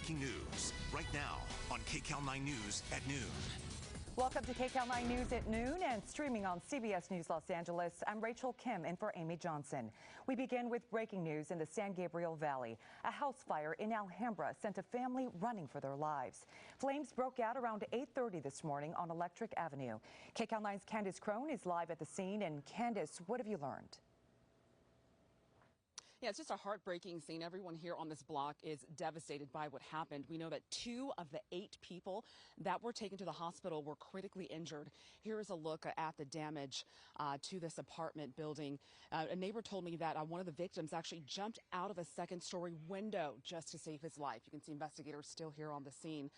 breaking news right now on Kcal 9 News at noon. Welcome to Kcal 9 News at noon and streaming on CBS News Los Angeles. I'm Rachel Kim in for Amy Johnson. We begin with breaking news in the San Gabriel Valley. A house fire in Alhambra sent a family running for their lives. Flames broke out around 8:30 this morning on Electric Avenue. Kcal 9's Candace Crone is live at the scene. And Candace, what have you learned? Yeah, it's just a heartbreaking scene. Everyone here on this block is devastated by what happened. We know that 2 of the 8 people that were taken to the hospital were critically injured. Here is a look at the damage to this apartment building. A neighbor told me that one of the victims actually jumped out of a second-story window just to save his life. You can see investigators still here on the scene.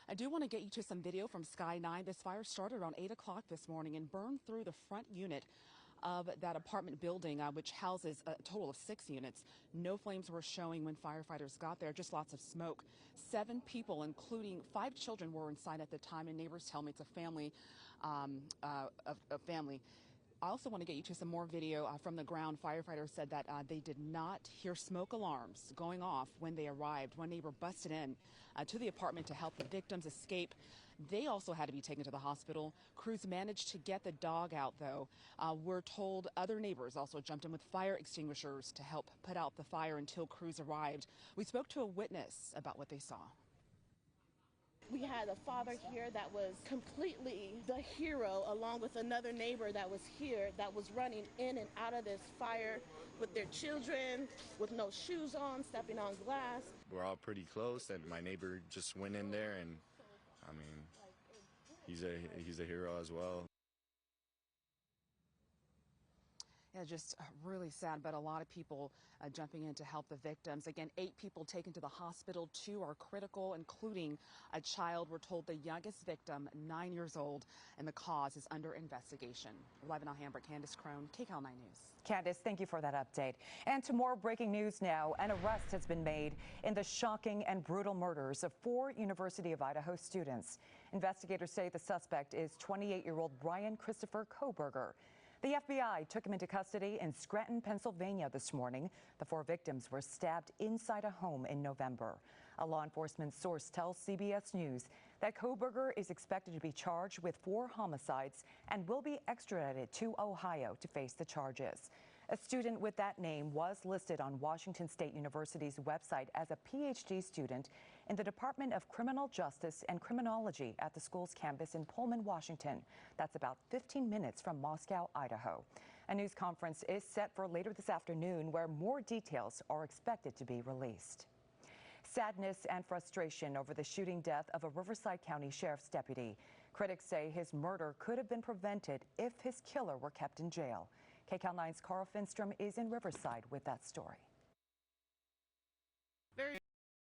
I do want to get you to some video from Sky 9. This fire started around 8 o'clock this morning and burned through the front unit of that apartment building, which houses a total of 6 units. No flames were showing when firefighters got there, just lots of smoke. 7 people, including 5 children, were inside at the time, and neighbors tell me it's a family. I also want to get you to some more video from the ground. Firefighters said that they did not hear smoke alarms going off when they arrived. One neighbor busted in to the apartment to help the victims escape. They also had to be taken to the hospital. Crews managed to get the dog out, though. We're told other neighbors also jumped in with fire extinguishers to help put out the fire until crews arrived. We spoke to a witness about what they saw. We had a father here that was completely the hero, along with another neighbor that was here that was running in and out of this fire with their children, with no shoes on, stepping on glass. We're all pretty close, and my neighbor just went in there, and I mean, he's a hero as well. Yeah, just really sad, but a lot of people jumping in to help the victims. Again, 8 people taken to the hospital. 2 are critical, including a child. We're told the youngest victim, 9 years old, and the cause is under investigation. Live in Alhambra, Candace Crone, Kcal 9 News. Candace, thank you for that update. And to more breaking news now. An arrest has been made in the shocking and brutal murders of 4 University of Idaho students. Investigators say the suspect is 28-year-old Brian Christopher Kohberger. The FBI took him into custody in Scranton, Pennsylvania this morning. The 4 victims were stabbed inside a home in November. A law enforcement source tells CBS News that Kohberger is expected to be charged with 4 homicides and will be extradited to Ohio to face the charges. A student with that name was listed on Washington State University's website as a PhD student in the Department of Criminal Justice and Criminology at the school's campus in Pullman, Washington. That's about 15 minutes from Moscow, Idaho. A news conference is set for later this afternoon where more details are expected to be released. Sadness and frustration over the shooting death of a Riverside County Sheriff's deputy. Critics say his murder could have been prevented if his killer were kept in jail. Kcal 9's Carl Finstrom is in Riverside with that story.